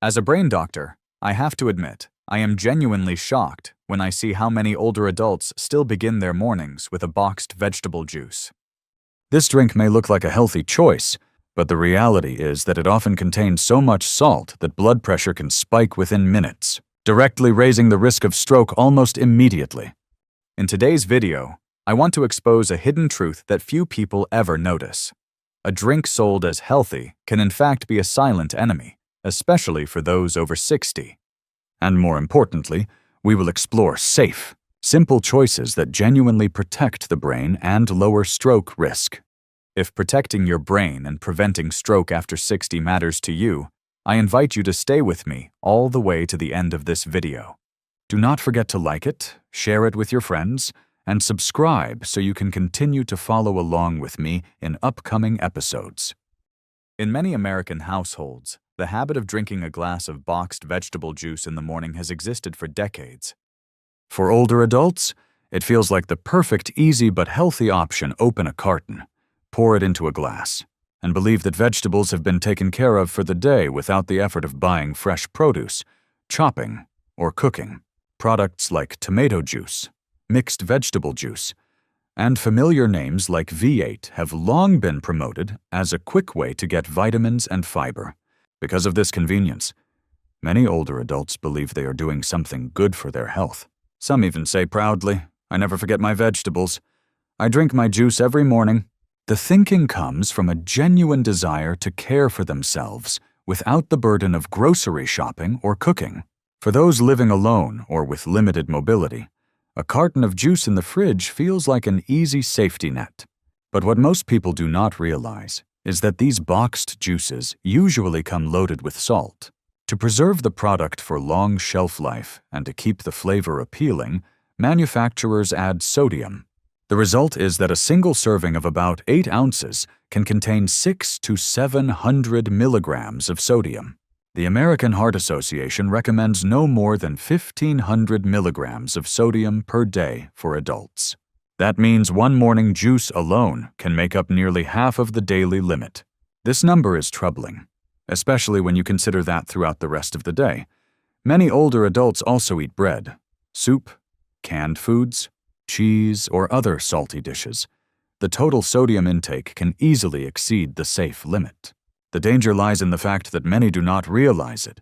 As a brain doctor, I have to admit, I am genuinely shocked when I see how many older adults still begin their mornings with a boxed vegetable juice. This drink may look like a healthy choice, but the reality is that it often contains so much salt that blood pressure can spike within minutes, directly raising the risk of stroke almost immediately. In today's video, I want to expose a hidden truth that few people ever notice. A drink sold as healthy can in fact be a silent enemy, especially for those over 60. And more importantly, we will explore safe, simple choices that genuinely protect the brain and lower stroke risk. If protecting your brain and preventing stroke after 60 matters to you, I invite you to stay with me all the way to the end of this video. Do not forget to like it, share it with your friends, and subscribe so you can continue to follow along with me in upcoming episodes. In many American households, the habit of drinking a glass of boxed vegetable juice in the morning has existed for decades. For older adults, it feels like the perfect, easy but healthy option. Open a carton, pour it into a glass, and believe that vegetables have been taken care of for the day without the effort of buying fresh produce, chopping, or cooking. Products like tomato juice, mixed vegetable juice, and familiar names like V8 have long been promoted as a quick way to get vitamins and fiber. Because of this convenience, many older adults believe they are doing something good for their health. Some even say proudly, "I never forget my vegetables. I drink my juice every morning." The thinking comes from a genuine desire to care for themselves without the burden of grocery shopping or cooking. For those living alone or with limited mobility, a carton of juice in the fridge feels like an easy safety net. But what most people do not realize is that these boxed juices usually come loaded with salt. To preserve the product for long shelf life and to keep the flavor appealing, manufacturers add sodium. The result is that a single serving of about 8 ounces can contain 600 to 700 milligrams of sodium. The American Heart Association recommends no more than 1,500 milligrams of sodium per day for adults. That means one morning juice alone can make up nearly half of the daily limit. This number is troubling, especially when you consider that throughout the rest of the day. Many older adults also eat bread, soup, canned foods, cheese, or other salty dishes. The total sodium intake can easily exceed the safe limit. The danger lies in the fact that many do not realize it,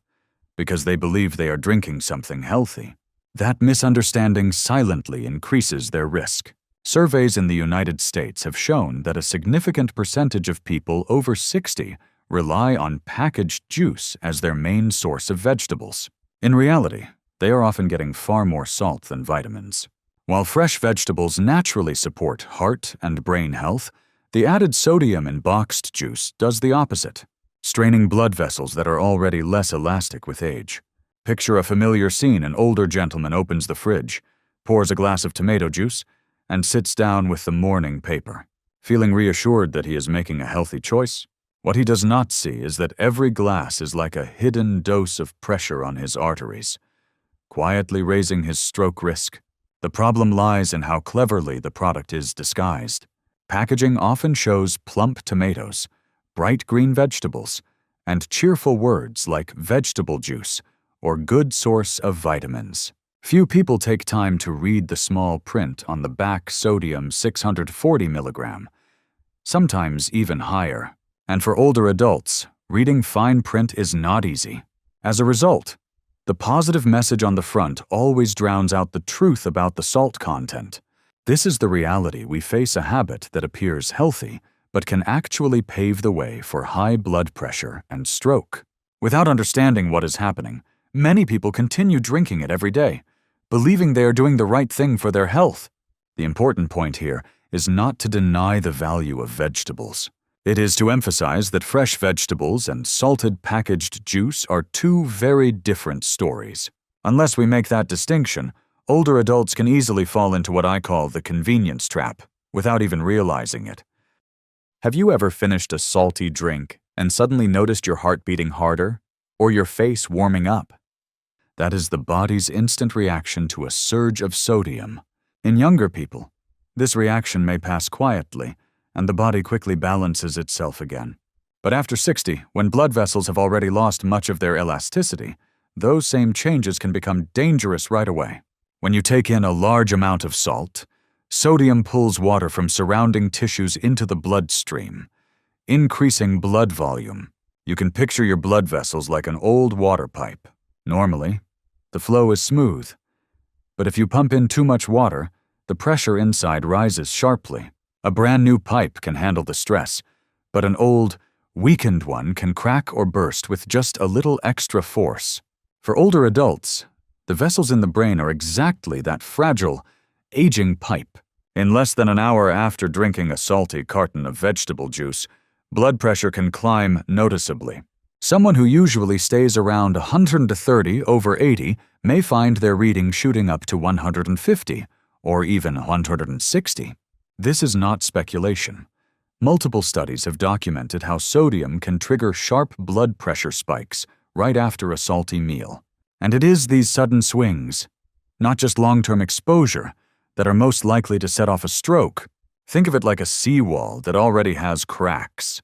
because they believe they are drinking something healthy. That misunderstanding silently increases their risk. Surveys in the United States have shown that a significant percentage of people over 60 rely on packaged juice as their main source of vegetables. In reality, they are often getting far more salt than vitamins. While fresh vegetables naturally support heart and brain health, the added sodium in boxed juice does the opposite, straining blood vessels that are already less elastic with age. Picture a familiar scene: an older gentleman opens the fridge, pours a glass of tomato juice, and sits down with the morning paper, feeling reassured that he is making a healthy choice. What he does not see is that every glass is like a hidden dose of pressure on his arteries, quietly raising his stroke risk. The problem lies in how cleverly the product is disguised. Packaging often shows plump tomatoes, bright green vegetables, and cheerful words like vegetable juice or good source of vitamins. Few people take time to read the small print on the back: sodium 640 milligram, sometimes even higher. And for older adults, reading fine print is not easy. As a result, the positive message on the front always drowns out the truth about the salt content. This is the reality: we face a habit that appears healthy, but can actually pave the way for high blood pressure and stroke. Without understanding what is happening, many people continue drinking it every day, believing they are doing the right thing for their health. The important point here is not to deny the value of vegetables. It is to emphasize that fresh vegetables and salted packaged juice are two very different stories. Unless we make that distinction, older adults can easily fall into what I call the convenience trap, without even realizing it. Have you ever finished a salty drink and suddenly noticed your heart beating harder, or your face warming up? That is the body's instant reaction to a surge of sodium. In younger people, this reaction may pass quietly, and the body quickly balances itself again. But after 60, when blood vessels have already lost much of their elasticity, those same changes can become dangerous right away. When you take in a large amount of salt, sodium pulls water from surrounding tissues into the bloodstream, increasing blood volume. You can picture your blood vessels like an old water pipe. Normally, the flow is smooth. But if you pump in too much water, the pressure inside rises sharply. A brand new pipe can handle the stress, but an old, weakened one can crack or burst with just a little extra force. For older adults, the vessels in the brain are exactly that fragile, aging pipe. In less than an hour after drinking a salty carton of vegetable juice, blood pressure can climb noticeably. Someone who usually stays around 130/80 may find their reading shooting up to 150 or even 160. This is not speculation. Multiple studies have documented how sodium can trigger sharp blood pressure spikes right after a salty meal. And it is these sudden swings, not just long-term exposure, that are most likely to set off a stroke. Think of it like a seawall that already has cracks.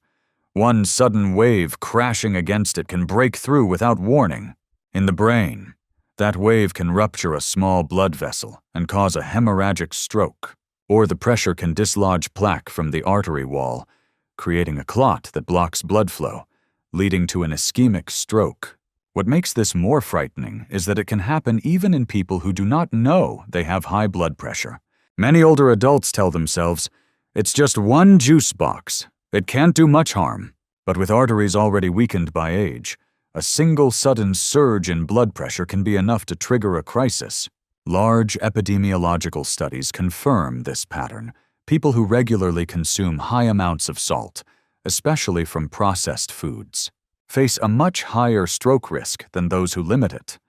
One sudden wave crashing against it can break through without warning. In the brain, that wave can rupture a small blood vessel and cause a hemorrhagic stroke, or the pressure can dislodge plaque from the artery wall, creating a clot that blocks blood flow, leading to an ischemic stroke. What makes this more frightening is that it can happen even in people who do not know they have high blood pressure. Many older adults tell themselves, "It's just one juice box. It can't do much harm." But with arteries already weakened by age, a single sudden surge in blood pressure can be enough to trigger a crisis. Large epidemiological studies confirm this pattern. People who regularly consume high amounts of salt, especially from processed foods, face a much higher stroke risk than those who limit it.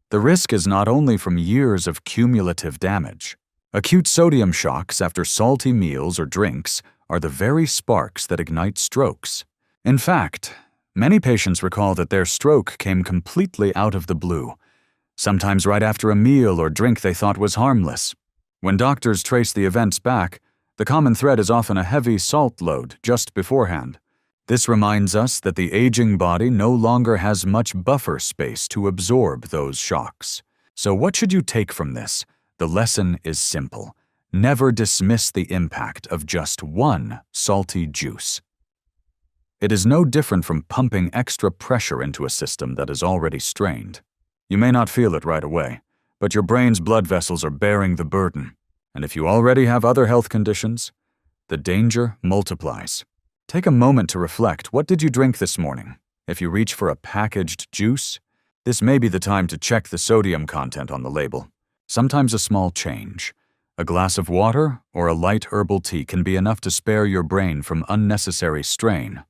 The risk is not only from years of cumulative damage. Acute sodium shocks after salty meals or drinks are the very sparks that ignite strokes. In fact, many patients recall that their stroke came completely out of the blue, sometimes right after a meal or drink they thought was harmless. When doctors trace the events back, the common thread is often a heavy salt load just beforehand. This reminds us that the aging body no longer has much buffer space to absorb those shocks. So what should you take from this? The lesson is simple. Never dismiss the impact of just one salty juice. It is no different from pumping extra pressure into a system that is already strained. You may not feel it right away, but your brain's blood vessels are bearing the burden. And if you already have other health conditions, the danger multiplies. Take a moment to reflect. What did you drink this morning? If you reach for a packaged juice, this may be the time to check the sodium content on the label. Sometimes a small change, a glass of water or a light herbal tea, can be enough to spare your brain from unnecessary strain.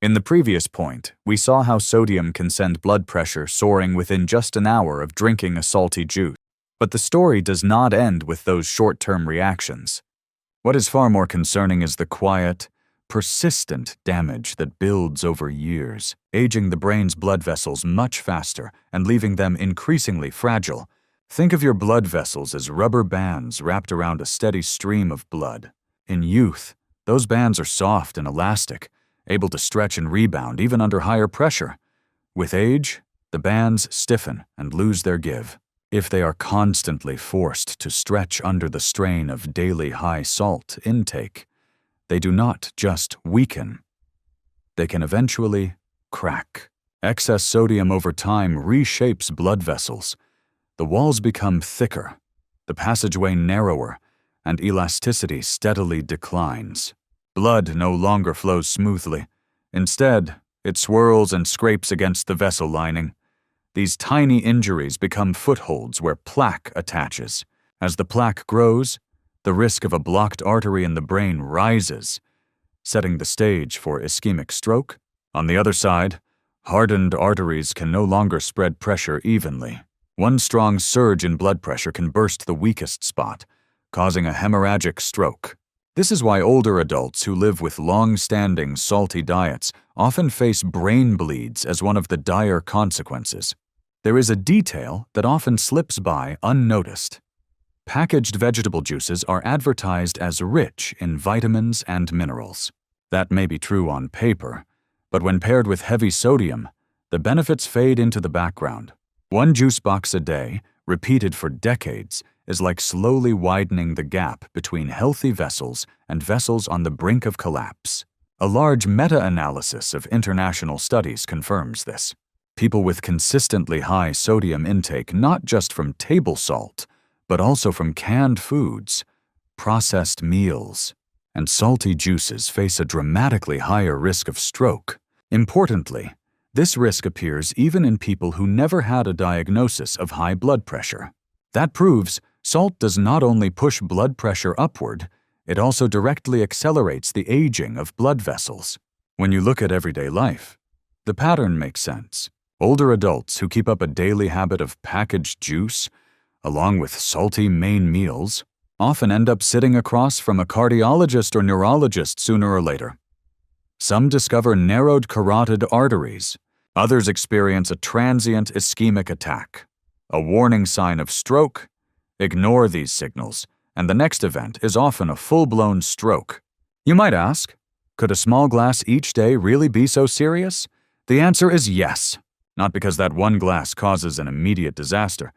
In the previous point, we saw how sodium can send blood pressure soaring within just an hour of drinking a salty juice. But the story does not end with those short-term reactions. What is far more concerning is the quiet, persistent damage that builds over years, aging the brain's blood vessels much faster and leaving them increasingly fragile. Think of your blood vessels as rubber bands wrapped around a steady stream of blood. In youth, those bands are soft and elastic, able to stretch and rebound even under higher pressure. With age, the bands stiffen and lose their give. If they are constantly forced to stretch under the strain of daily high salt intake, they do not just weaken. They can eventually crack. Excess sodium over time reshapes blood vessels. The walls become thicker, the passageway narrower, and elasticity steadily declines. Blood no longer flows smoothly. Instead, it swirls and scrapes against the vessel lining. These tiny injuries become footholds where plaque attaches. As the plaque grows, the risk of a blocked artery in the brain rises, setting the stage for ischemic stroke. On the other side, hardened arteries can no longer spread pressure evenly. One strong surge in blood pressure can burst the weakest spot, causing a hemorrhagic stroke. This is why older adults who live with long-standing salty diets often face brain bleeds as one of the dire consequences. There is a detail that often slips by unnoticed. Packaged vegetable juices are advertised as rich in vitamins and minerals. That may be true on paper, But when paired with heavy sodium, the benefits fade into the background. One juice box a day, repeated for decades, is like slowly widening the gap between healthy vessels and vessels on the brink of collapse. A large meta-analysis of international studies confirms this. People with consistently high sodium intake, not just from table salt, but also from canned foods, processed meals, and salty juices face a dramatically higher risk of stroke. Importantly, this risk appears even in people who never had a diagnosis of high blood pressure. That proves salt does not only push blood pressure upward, it also directly accelerates the aging of blood vessels. When you look at everyday life, the pattern makes sense. Older adults who keep up a daily habit of packaged juice, along with salty main meals, often end up sitting across from a cardiologist or neurologist sooner or later. Some discover narrowed carotid arteries. Others experience a transient ischemic attack, a warning sign of stroke. Ignore these signals, and the next event is often a full-blown stroke. You might ask, could a small glass each day really be so serious? The answer is yes, not because that one glass causes an immediate disaster,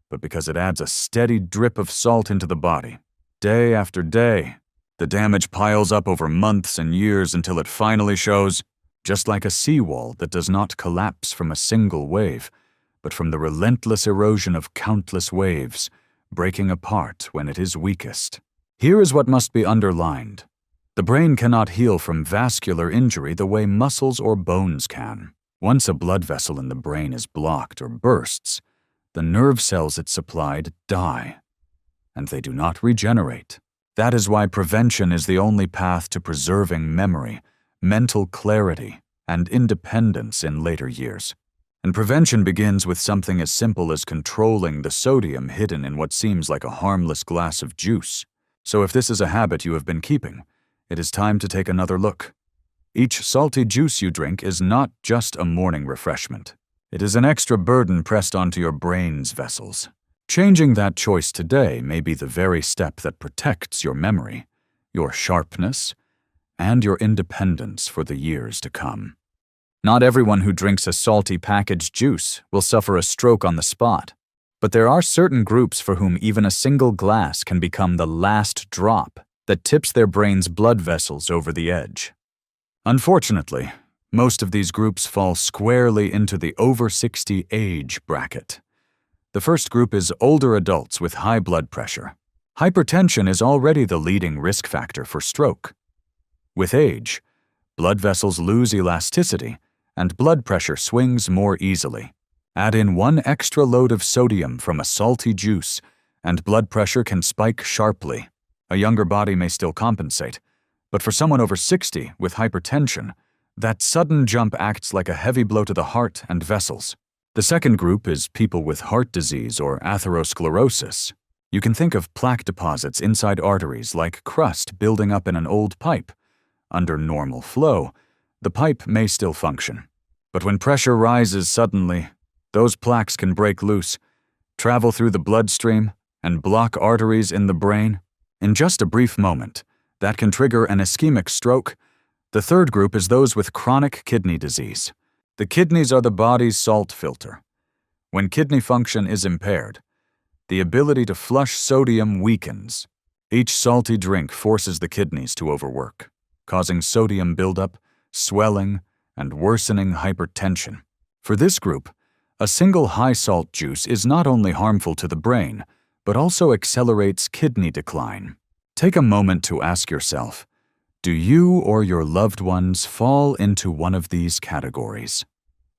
but because it adds a steady drip of salt into the body. Day after day, the damage piles up over months and years until it finally shows, just like a seawall that does not collapse from a single wave, but from the relentless erosion of countless waves, breaking apart when it is weakest. Here is what must be underlined. The brain cannot heal from vascular injury the way muscles or bones can. Once a blood vessel in the brain is blocked or bursts, the nerve cells it supplied die, and they do not regenerate. That is why prevention is the only path to preserving memory, mental clarity, and independence in later years. And prevention begins with something as simple as controlling the sodium hidden in what seems like a harmless glass of juice. So if this is a habit you have been keeping, it is time to take another look. Each salty juice you drink is not just a morning refreshment. It is an extra burden pressed onto your brain's vessels. Changing that choice today may be the very step that protects your memory, your sharpness, and your independence for the years to come. Not everyone who drinks a salty packaged juice will suffer a stroke on the spot, but there are certain groups for whom even a single glass can become the last drop that tips their brain's blood vessels over the edge. Unfortunately, most of these groups fall squarely into the over 60 age bracket. The first group is older adults with high blood pressure. Hypertension is already the leading risk factor for stroke. With age, blood vessels lose elasticity, and blood pressure swings more easily. Add in one extra load of sodium from a salty juice, and blood pressure can spike sharply. A younger body may still compensate, but for someone over 60 with hypertension, that sudden jump acts like a heavy blow to the heart and vessels. The second group is people with heart disease or atherosclerosis. You can think of plaque deposits inside arteries like crust building up in an old pipe. Under normal flow, the pipe may still function. But when pressure rises suddenly, those plaques can break loose, travel through the bloodstream, and block arteries in the brain. In just a brief moment, that can trigger an ischemic stroke. The third group is those with chronic kidney disease. The kidneys are the body's salt filter. When kidney function is impaired, the ability to flush sodium weakens. Each salty drink forces the kidneys to overwork, causing sodium buildup, swelling, and worsening hypertension. For this group, a single high-salt juice is not only harmful to the brain, but also accelerates kidney decline. Take a moment to ask yourself, do you or your loved ones fall into one of these categories?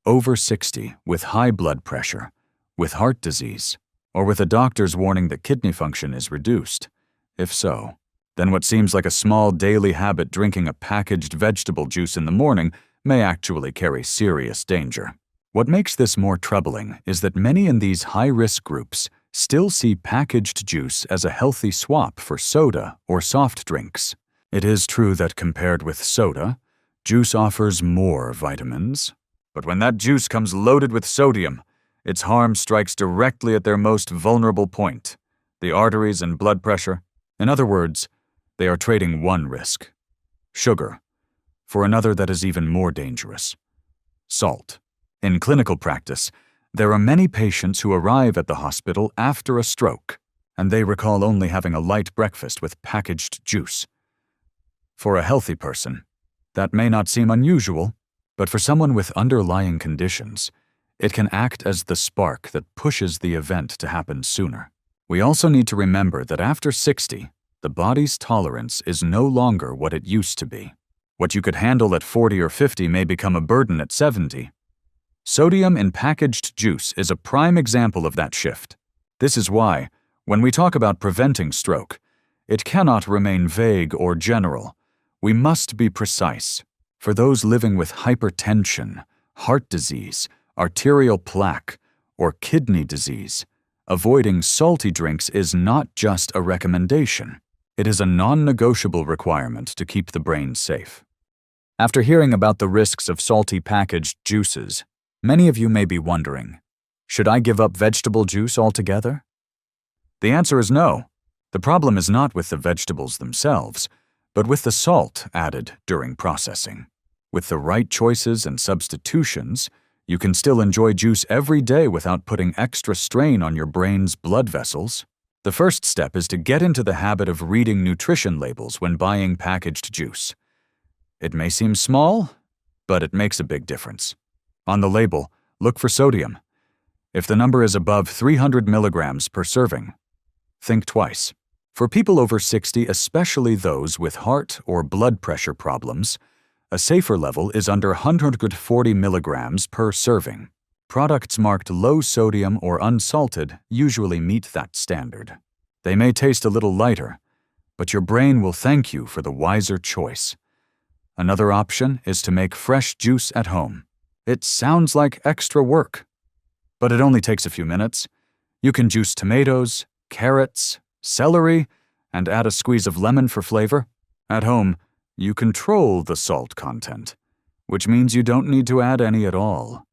Over 60 with high blood pressure, with heart disease, or with a doctor's warning that kidney function is reduced? If so, then what seems like a small daily habit, drinking a packaged vegetable juice in the morning, may actually carry serious danger. What makes this more troubling is that many in these high-risk groups still see packaged juice as a healthy swap for soda or soft drinks. It is true that compared with soda, juice offers more vitamins. But when that juice comes loaded with sodium, its harm strikes directly at their most vulnerable point, the arteries and blood pressure. In other words, they are trading one risk, sugar, for another that is even more dangerous: salt. In clinical practice, there are many patients who arrive at the hospital after a stroke, and they recall only having a light breakfast with packaged juice. For a healthy person, that may not seem unusual, but for someone with underlying conditions, it can act as the spark that pushes the event to happen sooner. We also need to remember that after 60, the body's tolerance is no longer what it used to be. What you could handle at 40 or 50 may become a burden at 70. Sodium in packaged juice is a prime example of that shift. This is why, when we talk about preventing stroke, it cannot remain vague or general. We must be precise. For those living with hypertension, heart disease, arterial plaque, or kidney disease, avoiding salty drinks is not just a recommendation. It is a non-negotiable requirement to keep the brain safe. After hearing about the risks of salty packaged juices, many of you may be wondering, should I give up vegetable juice altogether? The answer is no. The problem is not with the vegetables themselves, but with the salt added during processing. With the right choices and substitutions, you can still enjoy juice every day without putting extra strain on your brain's blood vessels. The first step is to get into the habit of reading nutrition labels when buying packaged juice. It may seem small, but it makes a big difference. On the label, look for sodium. If the number is above 300 milligrams per serving, think twice. For people over 60, especially those with heart or blood pressure problems, a safer level is under 140 milligrams per serving. Products marked low sodium or unsalted usually meet that standard. They may taste a little lighter, but your brain will thank you for the wiser choice. Another option is to make fresh juice at home. It sounds like extra work, but it only takes a few minutes. You can juice tomatoes, carrots, celery, and add a squeeze of lemon for flavor. At home, you control the salt content, which means you don't need to add any at all.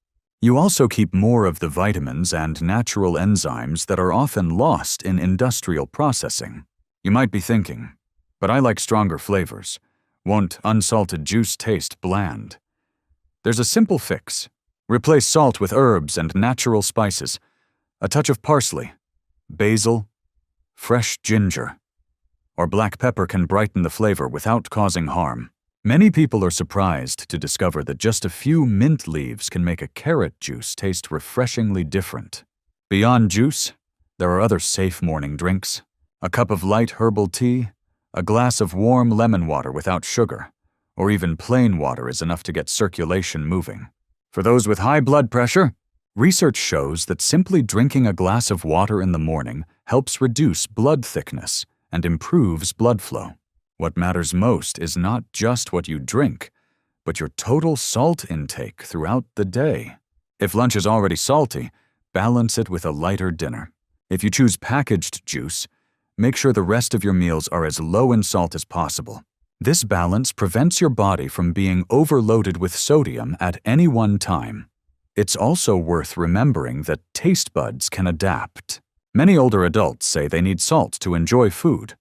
You also keep more of the vitamins and natural enzymes that are often lost in industrial processing. You might be thinking, but I like stronger flavors. Won't unsalted juice taste bland? There's a simple fix. Replace salt with herbs and natural spices, a touch of parsley, basil, fresh ginger, or black pepper can brighten the flavor without causing harm. Many people are surprised to discover that just a few mint leaves can make a carrot juice taste refreshingly different. Beyond juice, there are other safe morning drinks. A cup of light herbal tea, a glass of warm lemon water without sugar, or even plain water is enough to get circulation moving. For those with high blood pressure, research shows that simply drinking a glass of water in the morning helps reduce blood thickness and improves blood flow. What matters most is not just what you drink, but your total salt intake throughout the day. If lunch is already salty, balance it with a lighter dinner. If you choose packaged juice, make sure the rest of your meals are as low in salt as possible. This balance prevents your body from being overloaded with sodium at any one time. It's also worth remembering that taste buds can adapt. Many older adults say they need salt to enjoy food,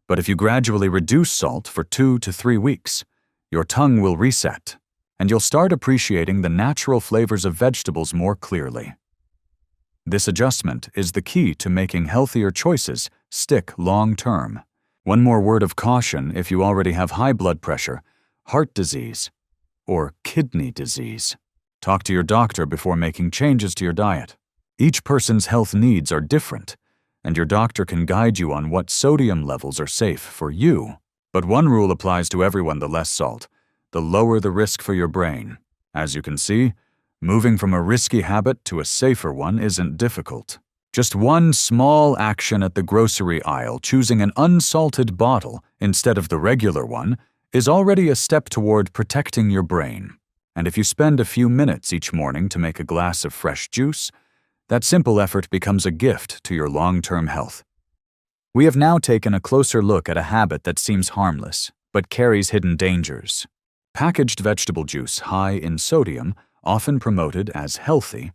but if you gradually reduce salt for 2 to 3 weeks, your tongue will reset, and you'll start appreciating the natural flavors of vegetables more clearly. This adjustment is the key to making healthier choices stick long-term. One more word of caution if you already have high blood pressure, heart disease, or kidney disease. Talk to your doctor before making changes to your diet. Each person's health needs are different, and your doctor can guide you on what sodium levels are safe for you. But one rule applies to everyone: the less salt, the lower the risk for your brain. As you can see, moving from a risky habit to a safer one isn't difficult. Just one small action at the grocery aisle, choosing an unsalted bottle instead of the regular one, is already a step toward protecting your brain. And if you spend a few minutes each morning to make a glass of fresh juice, that simple effort becomes a gift to your long-term health. We have now taken a closer look at a habit that seems harmless, but carries hidden dangers. Packaged vegetable juice high in sodium, often promoted as healthy,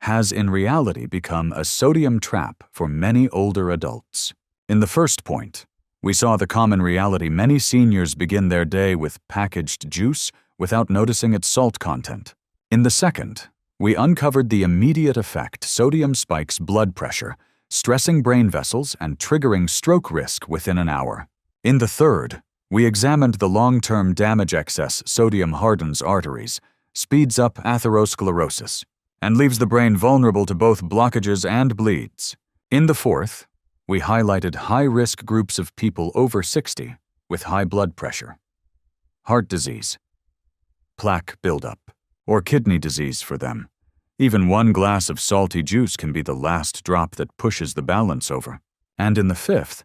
has in reality become a sodium trap for many older adults. In the first point, we saw the common reality: many seniors begin their day with packaged juice without noticing its salt content. In the second, we uncovered the immediate effect sodium spikes blood pressure, stressing brain vessels and triggering stroke risk within an hour. In the third, we examined the long-term damage excess sodium hardens arteries, speeds up atherosclerosis, and leaves the brain vulnerable to both blockages and bleeds. In the fourth, we highlighted high-risk groups of people over 60 with high blood pressure, heart disease, plaque buildup, or kidney disease for them. Even one glass of salty juice can be the last drop that pushes the balance over. And in the fifth,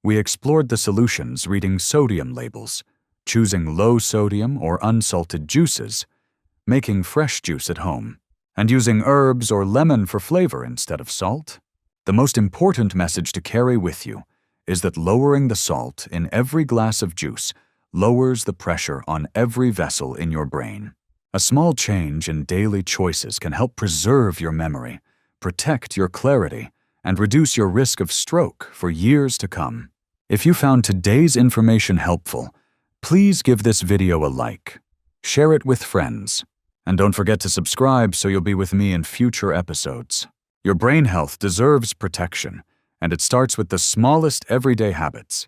we explored the solutions reading sodium labels, choosing low-sodium or unsalted juices, making fresh juice at home, and using herbs or lemon for flavor instead of salt. The most important message to carry with you is that lowering the salt in every glass of juice lowers the pressure on every vessel in your brain. A small change in daily choices can help preserve your memory, protect your clarity, and reduce your risk of stroke for years to come. If you found today's information helpful, please give this video a like, share it with friends, and don't forget to subscribe so you'll be with me in future episodes. Your brain health deserves protection, and it starts with the smallest everyday habits.